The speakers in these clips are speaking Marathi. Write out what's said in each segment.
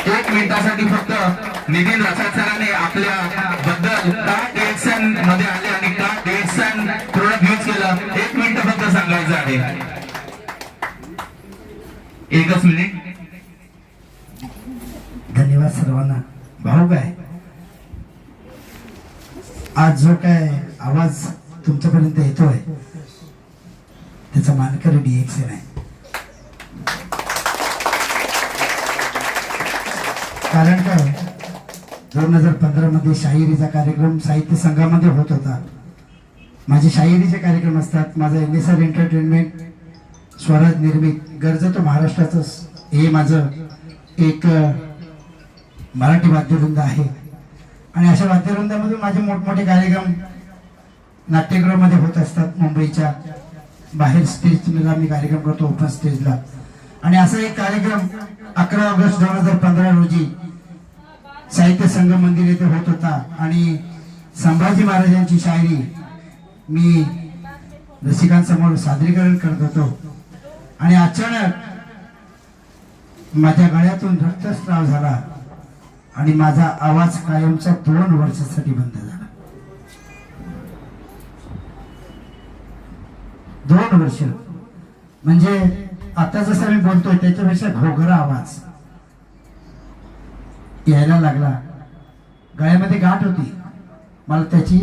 1 मिनिटासाठी फक्त नितीन रसाळ सरांनी आपल्या बद्दल काय डिरेक्शन मध्ये आले आणि काय डिरेक्शन प्रोडक्ट यूज केलं 1 मिनिट फक्त सांगायचं आहे. 1च मिनिट. धन्यवाद सर्वांना. भाऊ काय आज जो काय आवाज तुमच्यापर्यंत येतोय त्याचा मानकरी डिएक्शन आहे. कारण काय 2015 मध्ये शाहिरीचा कार्यक्रम साहित्य संघामध्ये होत होता. माझे शाहिरीचे कार्यक्रम असतात. माझा NSR एंटरटेनमेंट स्वराज निर्मित गर्ज तो महाराष्ट्राचं हे माझं एक मराठी वाद्यवृंद आहे. आणि अशा वाद्यवृंदामधून माझे मोठमोठे कार्यक्रम नाट्यगृहामध्ये होत असतात. मुंबईच्या बाहेर स्टेजला मी कार्यक्रम करतो ओपन स्टेजला. आणि असा एक कार्यक्रम 11 ऑगस्ट 2015 रोजी साहित्य संघ मंदिर येथे होत होता. आणि संभाजी महाराजांची शायरी मी रसिकांसमोर सादरीकरण करत होतो. आणि अचानक माझ्या गळ्यातून रक्तस्राव झाला आणि माझा आवाज कायमचा 2 वर्षासाठी बंद झाला. 2 वर्ष म्हणजे आता जसं मी बोलतोय त्याच्यापेक्षा घोगरा आवाज यायला लागला. गळ्यामध्ये गाठ होती. मला त्याची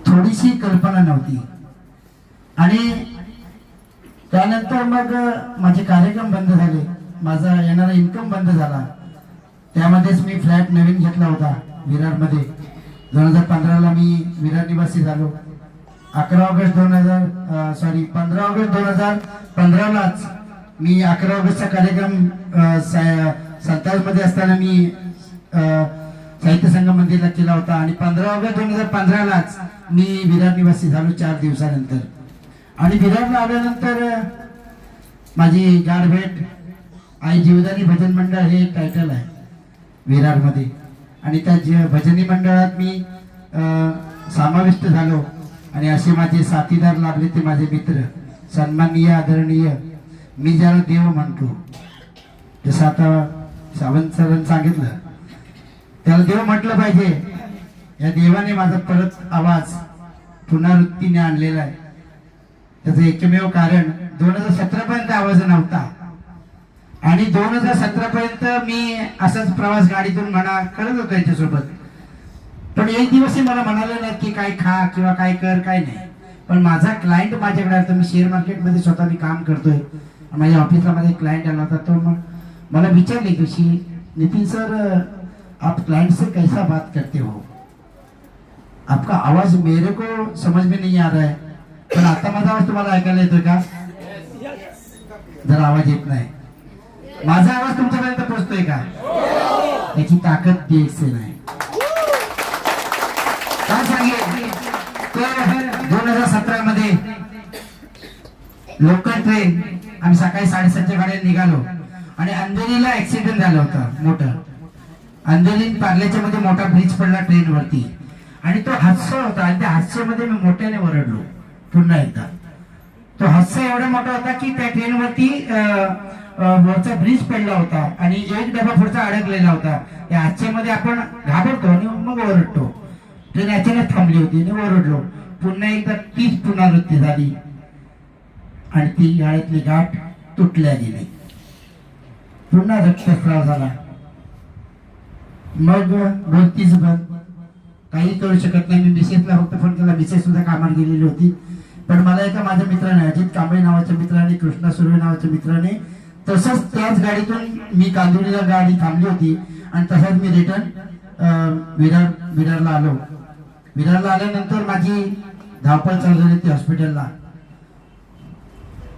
थोडीशी कल्पना नव्हती. आणि त्यानंतर मग माझे कार्यक्रम बंद झाले. माझा येणारा इन्कम बंद झाला. त्यामध्येच मी फ्लॅट नवीन घेतला होता विरारमध्ये. 2015ला मी विरार निवासी झालो. 15 ऑगस्ट 2015लाच मी 11 ऑगस्टचा कार्यक्रम संताजमध्ये असताना मी साहित्य संघ मंदिरला केला होता. आणि 15 ऑगस्ट 2015लाच मी विरार निवासी झालो 4 दिवसानंतर. आणि विरारला आल्यानंतर माझी गाठभेट आई जीवदानी भजन मंडळ हे एक टायटल आहे विरारमध्ये. आणि त्या भजनी मंडळात मी समाविष्ट झालो. आणि असे माझे साथीदार लाभले ते माझे मित्र सन्माननीय आदरणीय मी ज्याला देव म्हणतो. जसं आता सावंत सरांनी सांगितलं त्याला देव म्हटलं पाहिजे. या देवाने माझा परत आवाज पुनरुत्तीने आणलेला आहे. त्याचं एकमेव कारण 2017 पर्यंत आवाज नव्हता. आणि 2017 पर्यंत मी असाच प्रवास गाडीतून म्हणा करत होतो याच्यासोबत. पण एक दिवसही मला म्हणाले नाही की काय खा किंवा काय कर काय नाही. पण माझा क्लायंट माझ्याकडे आला. मी शेअर मार्केटमध्ये स्वतः मी काम करतोय. माझ्या ऑफिसला माझा एक क्लायंट आला होता. तो मग मला विचारले की नितिन सर आप क्लाइंट से कैसा बात करते हो. आपका आवाज मेरे को समझ में नहीं आ रहा है. पण आता माझा आवाज तुम्हाला ऐकायला येतोय का. जरा आवाज येत नाही. माझा आवाज तुमच्यापर्यंत पोहोचतोय का. याची ताकद DXN आहे. काय सांगेल तर 2017 मध्ये लोकल ट्रेन आम्ही सकाळी 7:30च्या गाड्याने निघालो. आणि अंधेरीला ऍक्सिडेंट झाला होता मोठा. अंधेरी पार्ल्याच्या मध्ये मोठा ब्रिज पडला ट्रेनवरती. आणि तो हादसा होता. आणि त्या हादस्यामध्ये मी मोठ्याने ओरडलो पुन्हा एकदा. तो हादसा एवढा मोठा होता की त्या ट्रेनवरती वरचा ब्रिज पडला होता. आणि एक डबा पुढचा अडकलेला होता. त्या हादस्यामध्ये आपण घाबरतो आणि मग ओरडतो. ट्रेन अचानक थांबली होती आणि ओरडलो. पुन्हा एकदा तीच पुनरावृत्ती झाली. आणि ती गाळ्यातली गाठ तुटल्या गेली. पुन्हा रक्तस्राव झाला. मग बोलतीच बंद. काही करू शकत नाही. मी मिसेसला फक्त फोन केला. मिसेस सुद्धा कामाला गेलेली होती. पण मला एका माझ्या मित्राने अजित कांबळे नावाच्या मित्राने कृष्णा सुर्वे नावाच्या मित्राने तसंच त्याच गाडीतून मी कांदिवलीला गाडी थांबली होती. आणि तसंच मी रिटर्न विरारला आलो. विरारला आल्यानंतर माझी धावपळ चालू झाली ती हॉस्पिटलला.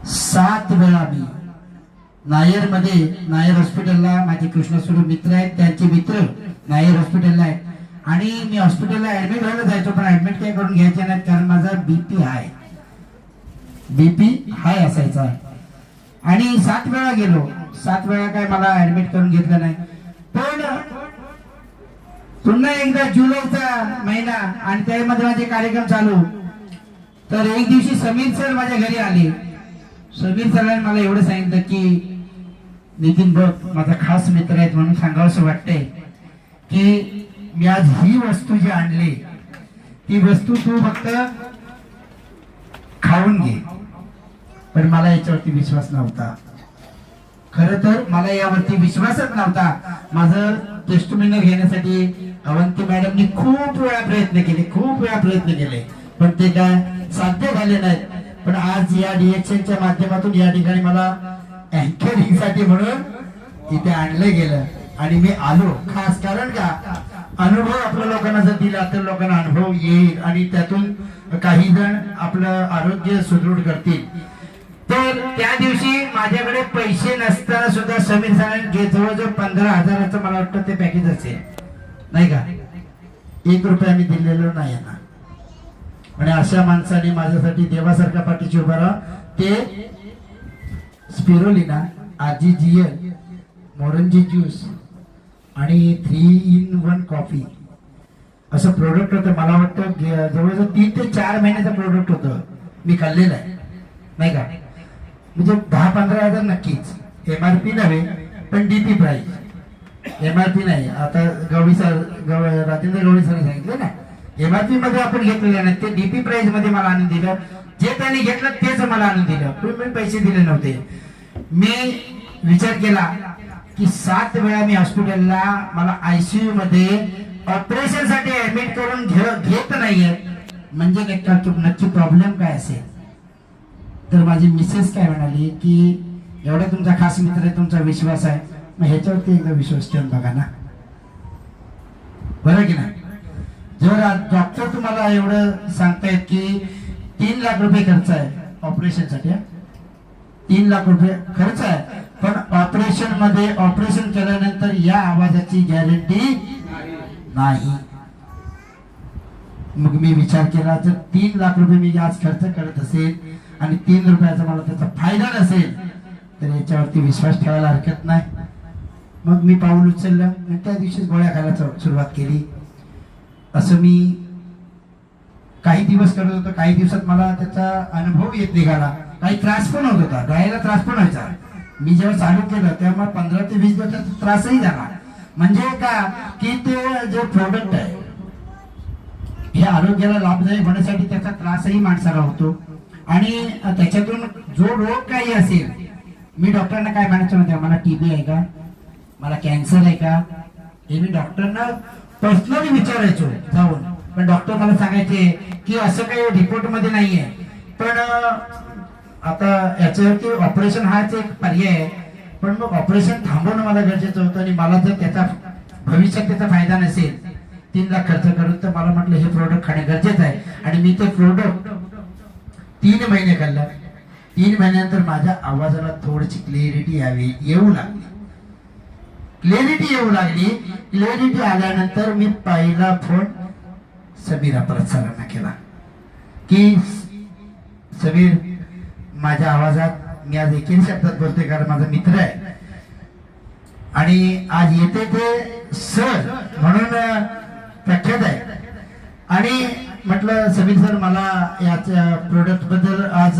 7 वेळा मी नायर हॉस्पिटलला माझे कृष्णा सुर्वे मित्र आहेत. त्यांचे मित्र नायर हॉस्पिटलला आहेत. आणि मी हॉस्पिटलला ऍडमिट व्हायला जायचो. पण ऍडमिट काय करून घ्यायचे नाहीत कारण माझा बीपी हाय असायचा. आणि 7 वेळा गेलो. 7 वेळा काय मला ऍडमिट करून घेतलं नाही. पण पुन्हा एकदा जुलैचा महिना आणि त्यामध्ये माझे कार्यक्रम चालू. तर एक दिवशी समीर सर माझ्या घरी आले. समीर सरांनी मला एवढं सांगितलं की नितीन बघ माझा खास मित्र आहेत म्हणून सांगावंसं वाटतंय की मी आज ही वस्तू जी आणली ती वस्तू तू फक्त खाऊन घे. पण मला याच्यावरती विश्वास नव्हता. खरं तर मला यावरती विश्वासच नव्हता. माझं टेस्टमेंट घेण्यासाठी अवंती मॅडमनी खूप वेळा प्रयत्न केले पण ते काय साध्य झाले नाहीत. पण आज या डिएक्शनच्या माध्यमातून या ठिकाणी मला अँकरिंग साठी म्हणून इथे आणलं गेलं आणि मी आलो खास. कारण का अनुभव आपल्या लोकांना जर दिला तर लोकांना अनुभव येईल आणि त्यातून काही जण आपलं आरोग्य सुदृढ करतील. तर त्या दिवशी माझ्याकडे पैसे नसताना सुद्धा समीर सरांनी जवळजवळ 15,000चं मला वाटतं ते पॅकेज असेल नाही का. 1 रुपया मी दिलेलो नाही ना. आणि अशा माणसाने माझ्यासाठी देवासारखा पाठीशी उभा राहा. ते स्पिरुलिना, आजीजीएल, मोरंजी ज्यूस आणि 3-in-1 कॉफी असं प्रोडक्ट होतं. मला वाटतं जवळजवळ 3 ते 4 महिन्याचं प्रोडक्ट होतं. मी खाल्लेलं आहे नाही का. म्हणजे 10-15,000 नक्कीच. MRP नव्हे पण DP प्राइस. MRP नाही. आता राजेंद्र गवळी सर सांगितलं ना MRP मध्ये आपण घेतलेलं नाही ते DP प्राइस मध्ये मला आणून दिलं. जे त्यांनी घेतलं तेच मला आणून दिलं. तुम्ही पैसे दिले नव्हते. मी विचार केला की 7 वेळा मी हॉस्पिटलला मला ICU मध्ये ऑपरेशन साठी ऍडमिट करून घेत नाहीये म्हणजे नक्की प्रॉब्लेम काय असेल. तर माझी मिसेस काय म्हणाली की एवढा तुमचा खास मित्र आहे तुमचा विश्वास आहे मग ह्याच्यावरती एकदा विश्वास ठेवून बघा ना. बरं की नाही. जर डॉक्टर तुम्हाला एवढं सांगतायत की 3 लाख रुपये खर्च आहे ऑपरेशन साठी. 3 लाख रुपये खर्च आहे पण ऑपरेशन केल्यानंतर या आवाजाची गॅरंटी नाही. मग मी विचार केला जर 3 लाख रुपये मी आज खर्च करत असेल आणि 3 रुपयाचा मला त्याचा फायदा नसेल तर याच्यावरती विश्वास ठेवायला हरकत नाही. मग मी पाऊल उचललं आणि त्या दिवशीच गोळ्या खायला सुरुवात केली. असं मी काही दिवस करत होतो. काही दिवसात मला त्याचा अनुभव येत निघाला. काही त्रास पण होत होता. डोळ्याला त्रास पण व्हायचा. मी जेव्हा चालू केलं तेव्हा 15 ते 20 दिवसाचा त्रासही झाला. म्हणजे का की ते जे प्रोडक्ट आहे हे आरोग्याला लाभदायक होण्यासाठी त्याचा त्रासही माणसाला होतो. आणि त्याच्यातून जो रोग काही असेल मी डॉक्टरांना काय म्हणायचं म्हणते मला TB आहे का मला कॅन्सर आहे का हे मी डॉक्टरना पर्सनली विचारायचो जाऊन. पण डॉक्टर मला सांगायचे की असं काही रिपोर्ट मध्ये नाहीये. पण आता याच्यावरती ऑपरेशन हाच एक पर्याय आहे. पण मग ऑपरेशन थांबवणं मला गरजेचं होतं आणि मला जर त्याचा भविष्यात त्याचा फायदा नसेल 3 लाख खर्च करून तर मला म्हटलं हे प्रोडक्ट खाणे गरजेचं आहे. आणि मी ते प्रोडक्ट 3 महिने खाल्लं. 3 महिन्यानंतर माझ्या आवाजाला थोडीशी क्लिअरिटी येऊ लागली. क्लिअरिटी आल्यानंतर मी पहिला फोन समीर अपराध सरांना केला की समीर माझ्या आवाजात मी आज एकेरी शब्दात बोलतोय कारण माझा मित्र आहे आणि आज येते ते सर म्हणून प्रख्यात आहे. आणि म्हटलं समीर सर मला याच्या प्रोडक्ट बद्दल आज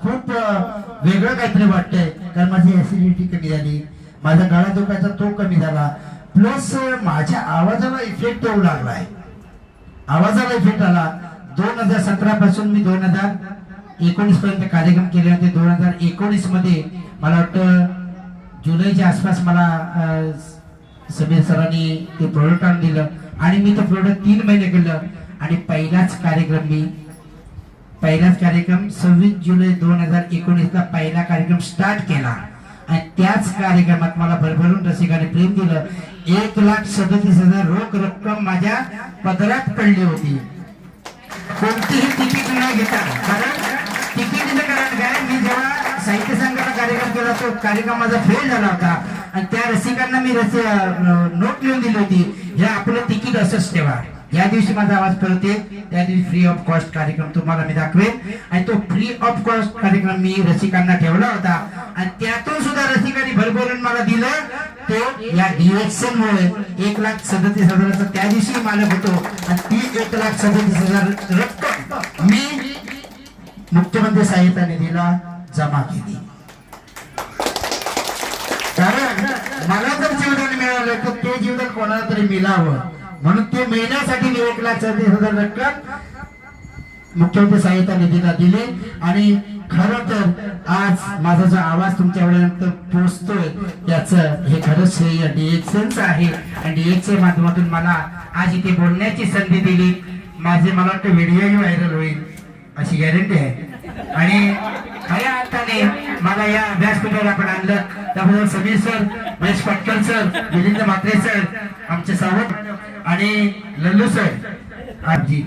खूप वेगळं काहीतरी वाटतंय कारण माझी ऍसिडिटी कमी झाली. माझा गळा दुखायचा तो कमी झाला. प्लस माझ्या आवाजाला इफेक्ट येऊ लागलाय. आवाजाला इफेक्ट आला. 2017 पासून मी 2019 पर्यंत कार्यक्रम केले होते. 2019 मध्ये मला वाटतं जुलैच्या आसपास मला समीर सरांनी ते प्रोडक्ट आणून दिलं आणि मी ते प्रोडक्ट 3 महिने केलं. आणि पहिलाच कार्यक्रम 26 जुलै 2019 ला पहिला कार्यक्रम स्टार्ट केला. आणि त्याच कार्यक्रमात मला भरभरून रसिकाने प्रेम दिलं. 1,37,000 रोख रक्कम माझ्या पदरात पडली होती. कोणतीही तिकीट न घेता. कारण तिकीटचं कारण काय मी जेव्हा साहित्य संघाचा कार्यक्रम केला तो कार्यक्रम माझा फेल झाला होता आणि त्या रसिकांना मी नोट लिहून दिली होती हे आपलं तिकीट असंच ठेवा. या दिवशी माझा आवाज परत येईल त्या दिवशी फ्री ऑफ कॉस्ट कार्यक्रम तुम्हाला मी दाखवेन. आणि तो फ्री ऑफ कॉस्ट कार्यक्रम मी रसिकांना ठेवला होता आणि त्यातून सुद्धा रसिकांनी भरभरून मला दिलं. ते या डिएक्शन मुळे 1,37,000चा त्या दिवशी मालक होतो आणि ती 1,37,000 रक्कम मी मुख्यमंत्री सहाय्यता निधीला जमा केली. मला जर जीवदान मिळालं तर ते जीवदान कोणाला तरी मिळावं, म्हणून ते मिळण्यासाठी मी 1,37,000 रक्कम मुख्यमंत्री सहायता निधीला दिले. आणि खरं तर आज माझा जो आवाज तुमच्यापर्यंत पोहोचतोय याचं हे खरंच श्रेय DXNचं आहे. आणि DXN माध्यमातून मला आज इथे बोलण्याची संधी दिली. माझे मला वाटतं व्हिडिओही व्हायरल होईल अशी गॅरंटी आहे. आणि खऱ्या अर्थाने मला या व्यासपीठावर आपण आणलं त्याबद्दल Sameer sir, Mahesh Patkar sir, Milind Mhatre sir, आमचे सावंत आणि लल्लू सर आजी,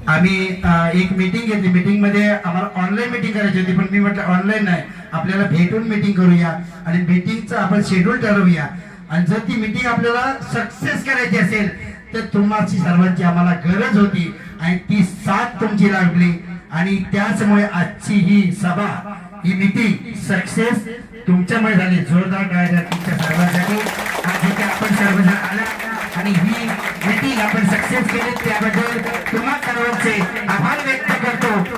आम्ही एक मीटिंग घेतली. मीटिंग मध्ये आम्हाला ऑनलाईन मीटिंग करायची होती, पण मी म्हटलं ऑनलाईन नाही, आपल्याला भेटून मीटिंग करूया आणि मीटिंगचं आपण शेड्यूल ठरवूया. आणि जर ती मीटिंग आपल्याला सक्सेस करायची असेल तर तुम्हाला सर्वांची आम्हाला गरज होती आणि ती साथ तुमची लागली. आणि त्याचमुळे आजची ही सभा, ही मीटिंग सक्सेस तुमच्यामुळे झाली. जोरदार टाळ्या तुमच्या सर्वांसाठी. आज इथे आपण सर्वजण आला आणि ही मीटिंग आपण सक्सेस केली त्याबद्दल तुम्हा सर्वांचे